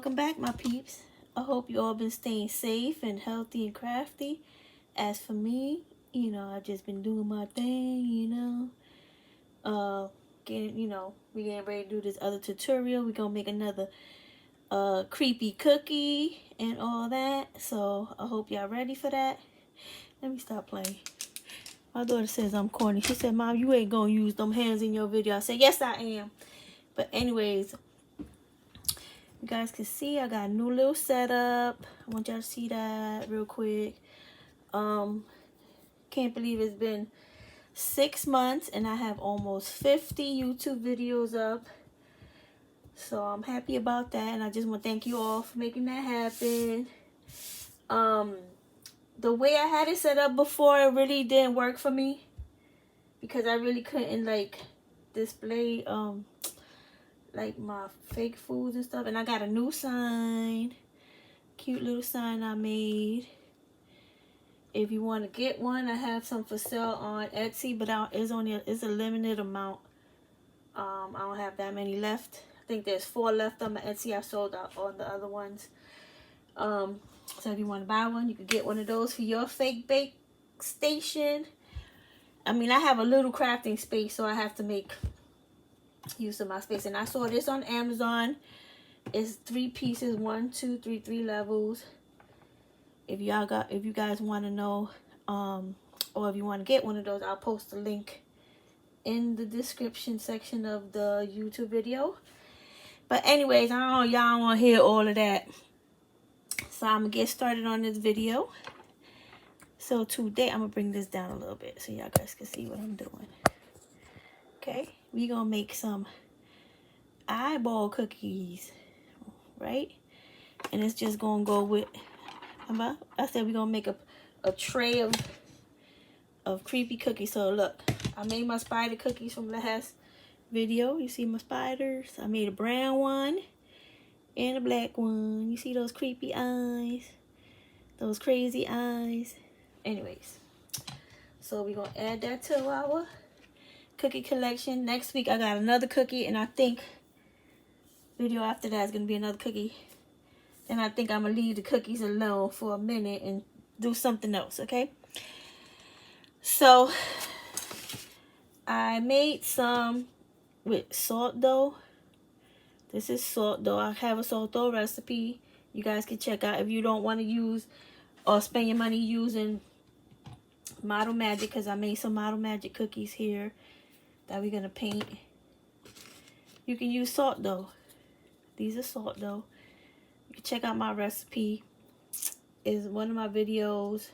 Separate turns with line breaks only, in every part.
welcome back, my peeps. I hope you all been staying safe and healthy and crafty. As for me, I just been doing my thing, we getting ready to do this other tutorial. We're gonna make another creepy cookie and all that. So I hope y'all ready for that. Let me stop playing. My daughter says I'm corny. She said, Mom, you ain't gonna use them hands in your video. I said, yes, I am. But anyways, you guys can see I got a new little setup. I want y'all to see that real quick. Can't believe it's been 6 months and I have almost 50 YouTube videos up. So I'm happy about that, and I just want to thank you all for making that happen. The way I had it set up before, it really didn't work for me because I really couldn't display like my fake foods and stuff. And I got a new sign, cute little sign I made. If you want to get one, I have some for sale on Etsy, but it's a limited amount. I don't have that many left. I think there's 4 left on my Etsy. I sold out on the other ones. So if you want to buy one, you could get one of those for your fake bake station. I mean, I have a little crafting space, so I have to make use of my space. And I saw this on Amazon. It's 3 pieces, 1, 2, 3, 3 levels. If you guys want to know, or if you want to get one of those, I'll post a link in the description section of the YouTube video. But anyways, I don't know, y'all don't want to hear all of that. So I'm gonna get started on this video. So today I'm gonna bring this down a little bit so y'all guys can see what I'm doing. Okay, we gonna make some eyeball cookies, right? And it's just gonna go with, I said we're gonna make a tray of creepy cookies. So look, I made my spider cookies from last video. You see my spiders? I made a brown one and a black one. You see those creepy eyes? Those crazy eyes. Anyways, so we're gonna add that to our cookie collection. Next week I got another cookie, and I think video after that is gonna be another cookie. And I think I'm gonna leave the cookies alone for a minute and do something else, okay? So I made some with salt dough. This is salt dough. I have a salt dough recipe you guys can check out if you don't want to use or spend your money using Model Magic, because I made some Model Magic cookies here that we're gonna paint. You can use salt dough. These are salt dough. You can check out my recipe. It's one of my videos.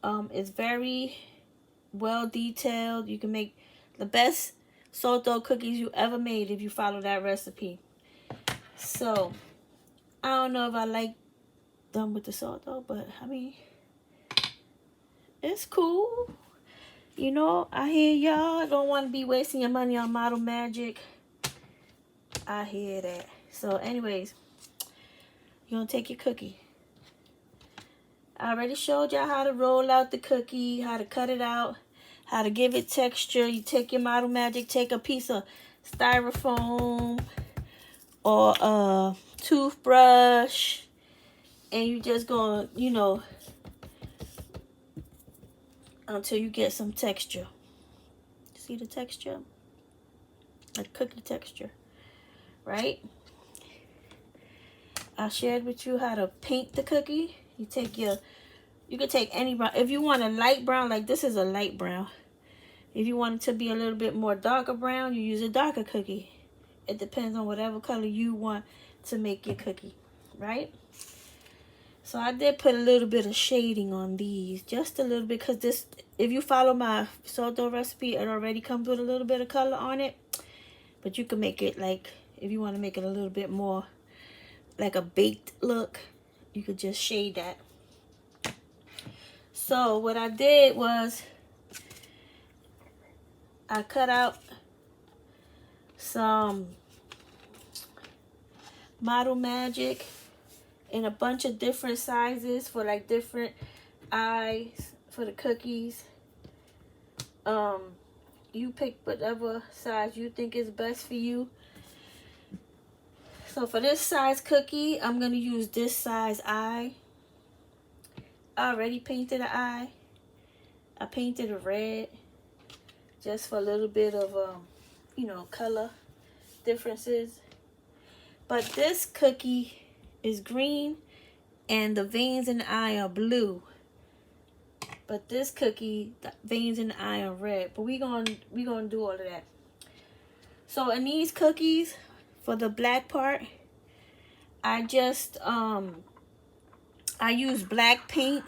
It's very well detailed. You can make the best salt dough cookies you ever made if you follow that recipe. So I don't know if I like them with the salt dough, but I mean, it's cool. I hear y'all don't want to be wasting your money on Model Magic. I hear that. So anyways, you're gonna take your cookie. I already showed y'all how to roll out the cookie, how to cut it out, how to give it texture. You take your Model Magic, take a piece of styrofoam or a toothbrush, and you just gonna, until you get some texture. See the texture? Like cookie texture, right? I shared with you how to paint the cookie. You can take any brown. If you want a light brown, like this is a light brown. If you want it to be a little bit more darker brown, you use a darker cookie. It depends on whatever color you want to make your cookie, right? So I did put a little bit of shading on these, just a little bit, because this, if you follow my salt dough recipe, it already comes with a little bit of color on it. But you can make it like, if you want to make it a little bit more like a baked look, you could just shade that. So what I did was I cut out some Model Magic in a bunch of different sizes for like different eyes for the cookies. You pick whatever size you think is best for you. So for this size cookie, I'm going to use this size eye. I already painted an eye. I painted it red just for a little bit of, you know, color differences. But this cookie is green and the veins in the eye are blue. But this cookie, the veins in the eye are red. But we gonna do all of that. So in these cookies, for the black part, I just I use black paint.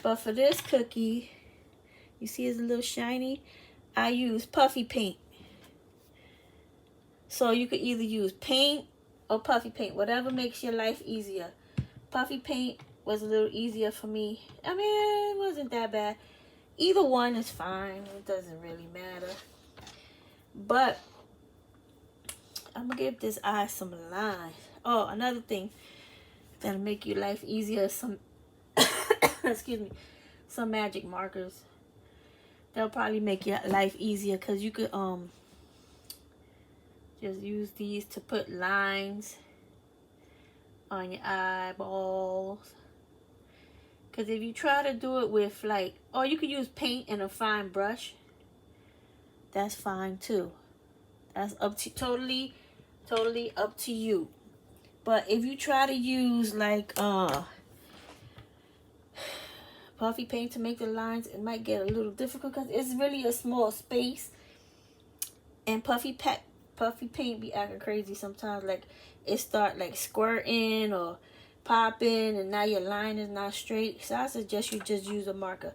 But for this cookie, you see it's a little shiny, I use puffy paint. So you could either use paint or puffy paint, whatever makes your life easier. Puffy paint was a little easier for me. I mean, it wasn't that bad. Either one is fine. It doesn't really matter. But I'm going to give this eye some lines. Oh, another thing that'll make your life easier is some, excuse me, some magic markers. They'll probably make your life easier because you could just use these to put lines on your eyeballs. Because if you try to do it with like, or you could use paint and a fine brush. That's fine too. That's up to totally up to you. But if you try to use like puffy paint to make the lines, it might get a little difficult because it's really a small space. And puffy paint be acting crazy sometimes. Like it start like squirting or popping, and now your line is not straight. So I suggest you just use a marker.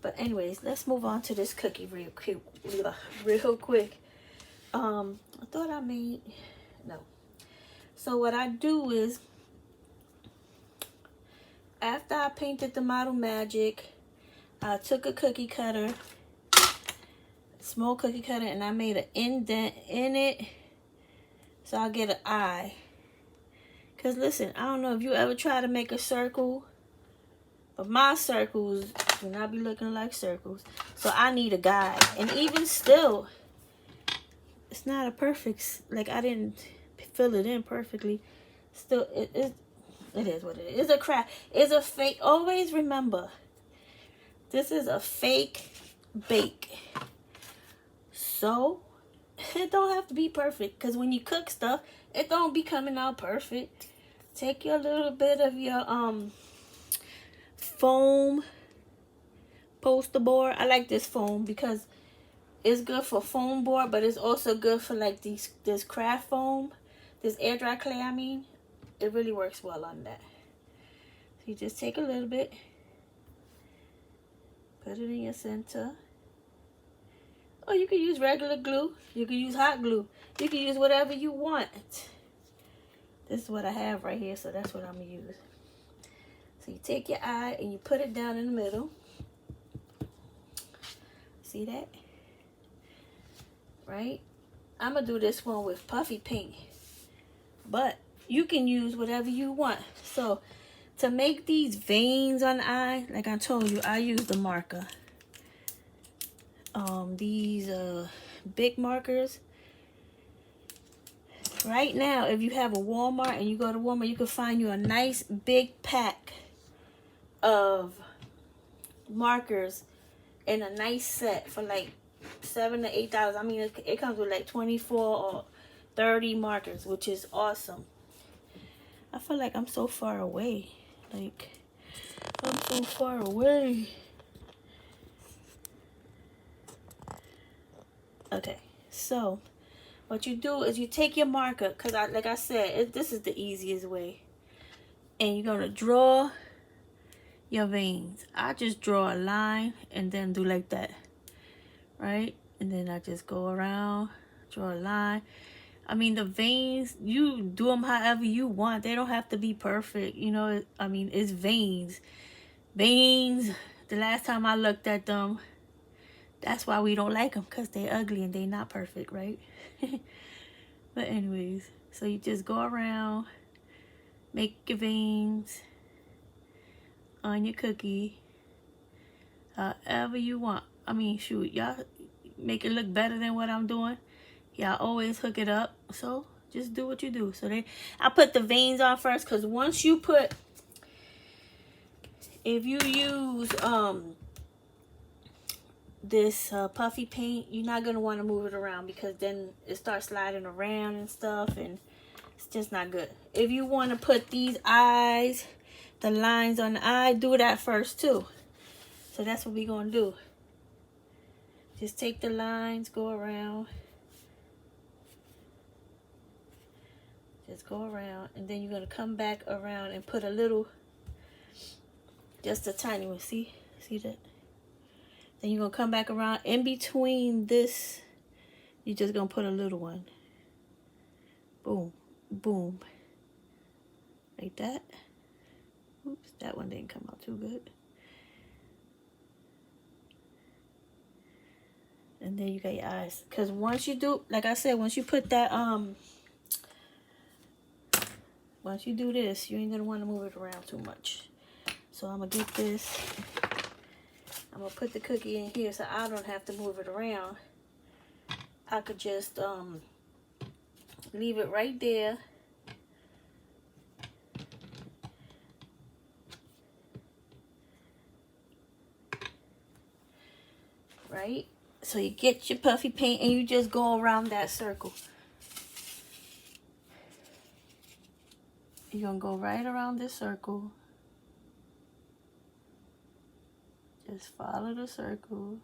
But anyways, let's move on to this cookie real quick. I thought I made no. So what I do is, after I painted the Model Magic, I took a cookie cutter, small cookie cutter, and I made an indent in it so I'll get an eye. Because listen, I don't know if you ever try to make a circle, but my circles do not be looking like circles. So I need a guide. And even still, it's not a perfect, like I didn't fill it in perfectly. Still, it is what it is. It's a craft. It's a fake. Always remember, this is a fake bake. So it don't have to be perfect, because when you cook stuff, it don't be coming out perfect. Take your little bit of your foam poster board. I like this foam because it's good for foam board, but it's also good for like this craft foam, this air dry clay. I mean, it really works well on that. So you just take a little bit, put it in your center. Or you can use regular glue. You can use hot glue. You can use whatever you want. This is what I have right here, so that's what I'm going to use. So you take your eye and you put it down in the middle. See that? Right? I'm going to do this one with puffy paint. But you can use whatever you want. So to make these veins on the eye, like I told you, I use the marker. These big markers. Right now, if you have a Walmart and you go to Walmart, you can find you a nice big pack of markers in a nice set for like $7 to $8. I mean, it comes with like 24 or 30 markers, which is awesome. I feel like I'm so far away. Like, I'm so far away. Okay, so what you do is you take your marker, because like I said, this is the easiest way. And you're going to draw your veins. I just draw a line and then do like that. Right? And then I just go around, draw a line. I mean, the veins, you do them however you want. They don't have to be perfect. You know, I mean, it's veins. Veins, the last time I looked at them, that's why we don't like them, because they're ugly and they're not perfect, right? But anyways, so you just go around, make your veins on your cookie however you want. I mean, shoot, y'all make it look better than what I'm doing. Y'all always hook it up. So Just do what you do. So I put the veins on first, because once you put, if you use this puffy paint, you're not gonna want to move it around, because then it starts sliding around and stuff, and it's just not good. If you want to put these eyes, the lines on the eye, do that first too. So that's what we're gonna do. Just take the lines, go around. Just go around, and then you're gonna come back around and put a little, just a tiny one. See that? Then you're gonna come back around in between this. You're just gonna put a little one. Boom, boom, like that. Oops, that one didn't come out too good. And then you got your eyes. Because once you do, like I said, once you put that, once you do this, you ain't gonna want to move it around too much. So I'm gonna get this. I'm gonna put the cookie in here so I don't have to move it around. I could just leave it right there. Right? So you get your puffy paint and you just go around that circle. You're gonna go right around this circle. Just follow the circle.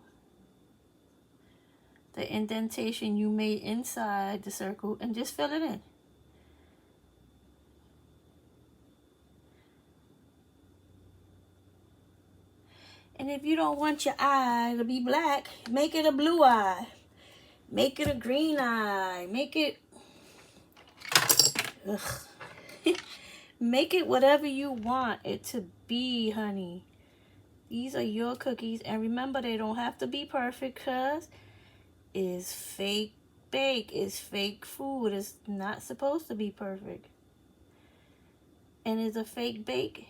The indentation you made inside the circle, and just fill it in. And if you don't want your eye to be black, make it a blue eye. Make it a green eye. Make it... Make it whatever you want it to be, honey. These are your cookies. And remember, they don't have to be perfect, because it's fake bake. It's fake food. It's not supposed to be perfect. And it's a fake bake.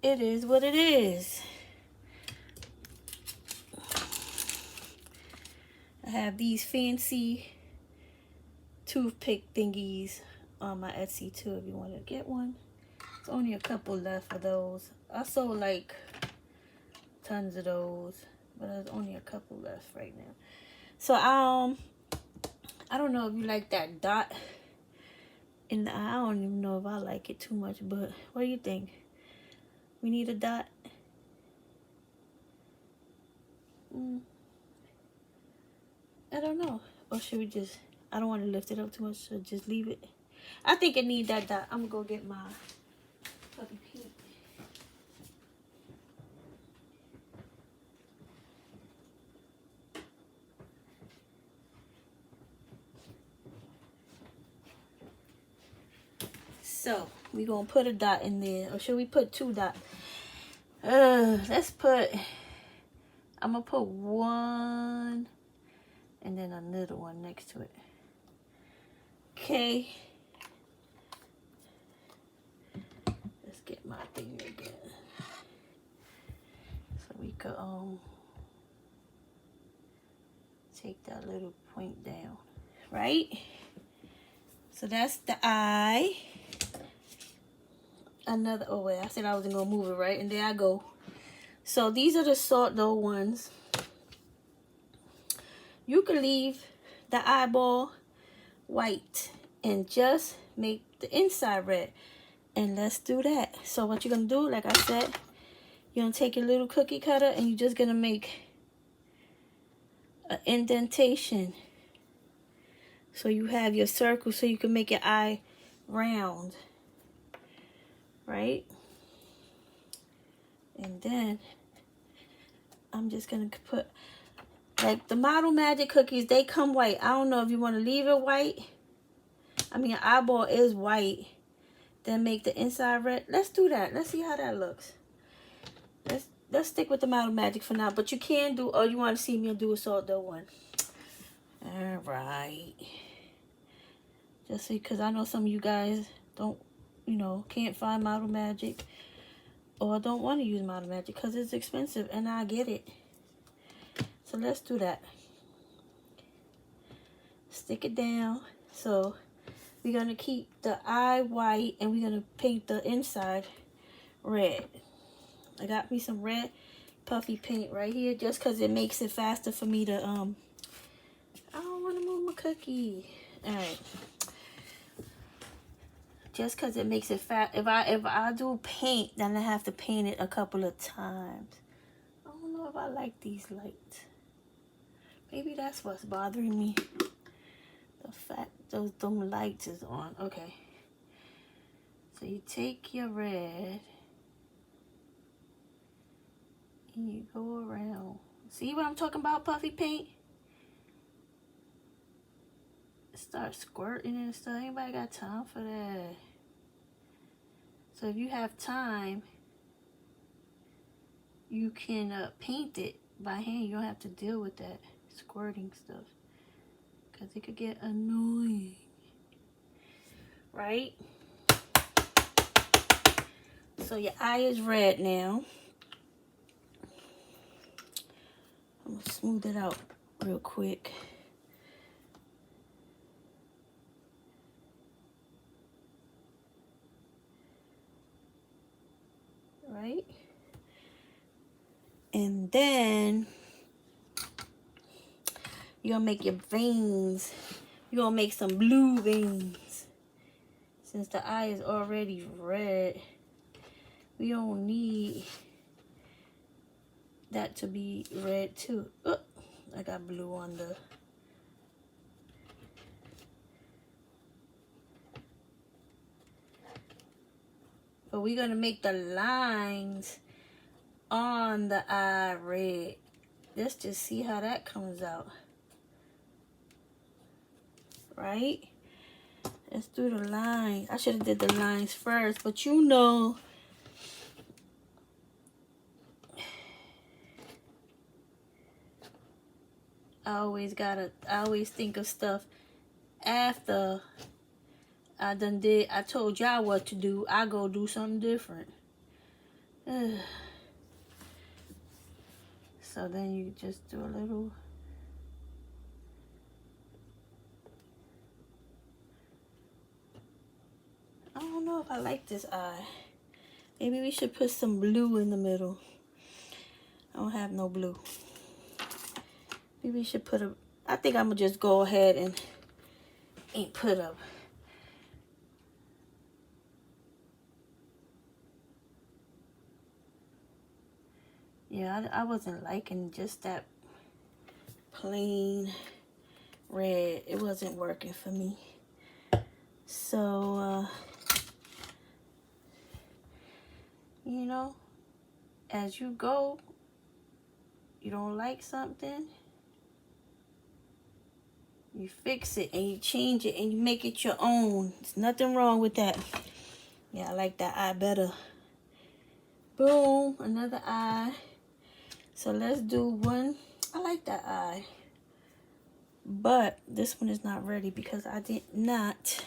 It is what it is. I have these fancy toothpick thingies on my Etsy too, if you want to get one. It's only a couple left of those. I sold like tons of those, but there's only a couple left right now. So I don't know if you like that dot in the eye. I don't even know if I like it too much, but what do you think? We need a dot? I don't know. Or should we just, I don't want to lift it up too much, so just leave it. I think it needs that dot. I'm going to go get my puppy Peep. So, we're going to put a dot in there. Or should we put two dots? Let's put, I'm going to put one and then a little one next to it. Okay. Let's get my thing again. So we could take that little point down. Right? So that's the eye. Another, oh wait, I said I wasn't gonna move it, right? And there I go. So these are the salt dough ones. You can leave the eyeball white and just make the inside red. And let's do that. So what you're gonna do, like I said, you're gonna take your little cookie cutter and you're just gonna make an indentation. So you have your circle so you can make your eye round. Right? And then I'm just gonna put, like the Model Magic cookies, they come white. I don't know if you want to leave it white. I mean, your eyeball is white. Then make the inside red. Let's do that. Let's see how that looks. Let's stick with the Model Magic for now. But you can do, or you want to see me do a salt dough one. All right. Just because I know some of you guys don't, you know, can't find Model Magic or don't want to use Model Magic because it's expensive, and I get it. So let's do that. Stick it down. So we're gonna keep the eye white and we're gonna paint the inside red. I got me some red puffy paint right here just because it makes it faster for me to I don't want to move my cookie. All right, just because it makes it fast. If I do paint, then I have to paint it a couple of times. I don't know if I like these lights. Maybe that's what's bothering me. The fact them lights is on. Okay, so you take your red and you go around. See what I'm talking about, puffy paint? Start squirting and stuff. Anybody got time for that? So if you have time, you can paint it by hand. You don't have to deal with that squirting stuff because it could get annoying, right? So your eye is red now. I'm gonna smooth it out real quick. Right? And then you're gonna make your veins. You're gonna make some blue veins. Since the eye is already red, we don't need that to be red too. Oh, I got blue on the... But we're gonna make the lines on the eye red. Let's just see how that comes out. Right? Let's do the lines. I should have did the lines first, but you know, I always think of stuff after I told y'all what to do. I go do something different. So then you just do a little. I don't know if I like this eye. Maybe we should put some blue in the middle. I don't have no blue. Maybe we should put a... I think I'm going to just go ahead and put a... Yeah, I wasn't liking just that plain red. It wasn't working for me. So, you know, as you go, you don't like something, you fix it and you change it and you make it your own. There's nothing wrong with that. Yeah, I like that eye better. Boom, another eye. So let's do one. I like that eye. But this one is not ready because I did not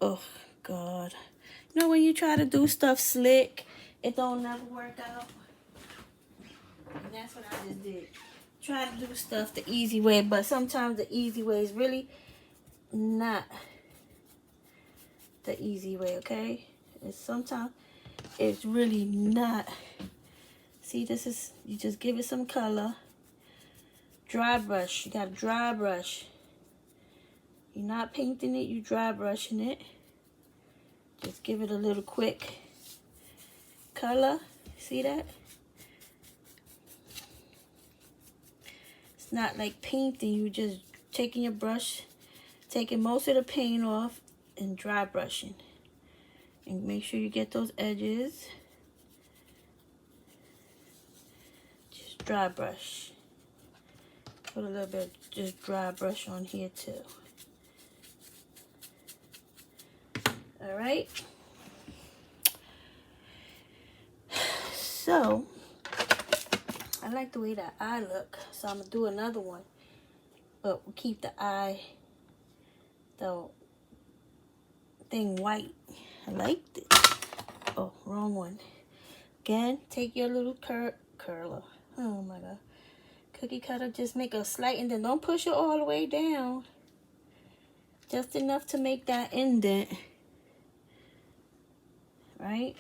oh God. You know when you try to do stuff slick, it don't never work out. And that's what I just did. Try to do stuff the easy way, but sometimes the easy way is really not the easy way, okay? Sometimes it's really not. See, this is, you just give it some color. Dry brush. You got a dry brush. You're not painting it, you dry brushing it. Just give it a little quick color. See that? It's not like painting. You just taking your brush, taking most of the paint off and dry brushing. And make sure you get those edges. Just dry brush. Put a little bit just dry brush on here too. All right. So I like the way that eye look, so I'm gonna do another one, but we'll keep the eye, the thing white. I like this. Oh, wrong one. Again, take your little curler. Oh my God. Cookie cutter, just make a slight, and then don't push it all the way down. Just enough to make that indent. Right?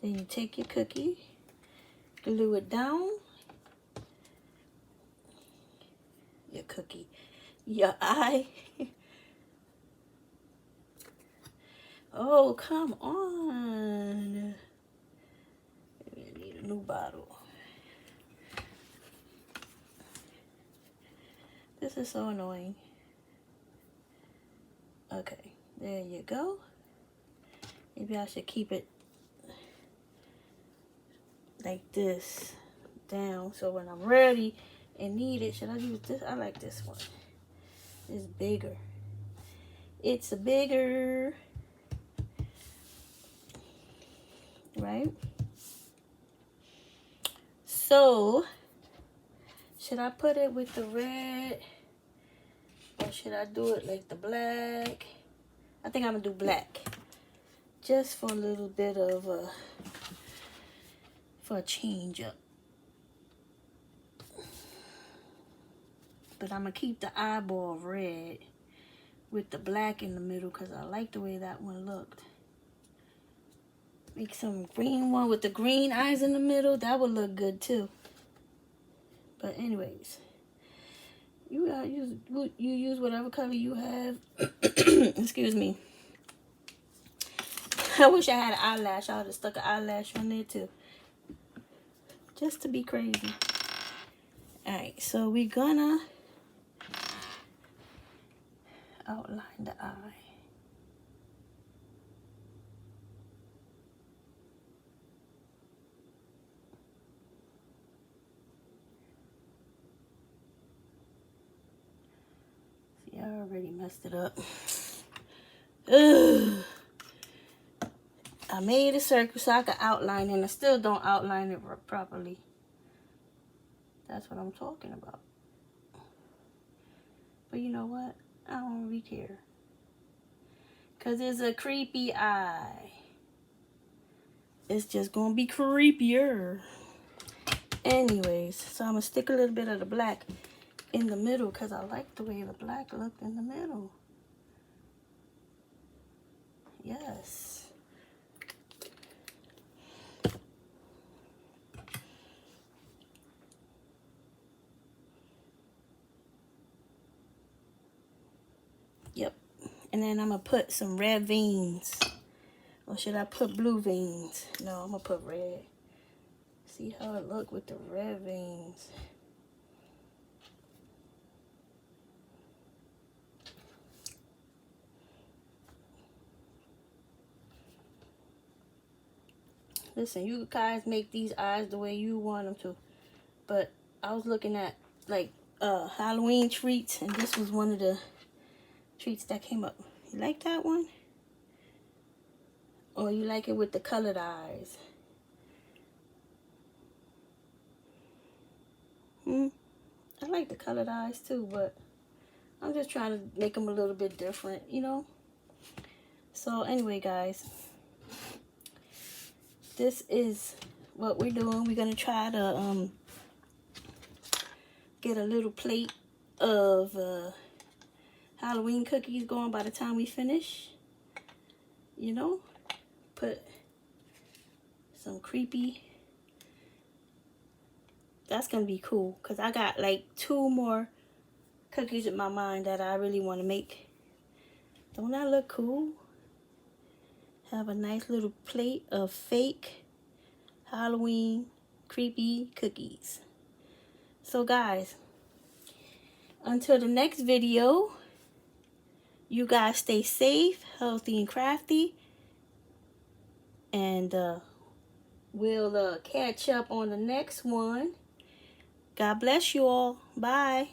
Then you take your cookie, glue it down. Your cookie. Your eye. Oh, come on. I need a new bottle. This is so annoying. Okay, there you go. Maybe I should keep it like this down, so when I'm ready and need it, should I use this? I like this one. It's bigger. It's a bigger, right? So, should I put it with the red, or should I do it like the black? I think I'm gonna do black, just for a little bit of for a change up. But I'm gonna keep the eyeball red with the black in the middle because I like the way that one looked. Make some green one with the green eyes in the middle. That would look good too. But anyways, you use whatever color you have. Excuse me. I wish I had an eyelash. I would have stuck an eyelash on there too, just to be crazy. All right, so we're gonna outline the eye. See, I already messed it up. Ugh. I made a circle so I could outline it, and I still don't outline it properly. That's what I'm talking about. But you know what? I don't really care. Because it's a creepy eye. It's just going to be creepier. Anyways, so I'm going to stick a little bit of the black in the middle because I like the way the black looked in the middle. Yes. Yep. And then I'm going to put some red veins. Or should I put blue veins? No, I'm going to put red. See how it look with the red veins. Listen, you guys make these eyes the way you want them to. But I was looking at like Halloween treats, and this was one of the treats that came up. You like that one? Or you like it with the colored eyes? I like the colored eyes too, but I'm just trying to make them a little bit different, you know? So anyway, guys, this is what we're doing. We're gonna try to get a little plate of Halloween cookies going by the time we finish. You know, put some creepy. That's gonna be cool because I got like 2 more cookies in my mind that I really want to make. Don't that look cool? Have a nice little plate of fake Halloween creepy cookies. So guys, until the next video, you guys stay safe, healthy, and crafty. And we'll catch up on the next one. God bless you all. Bye.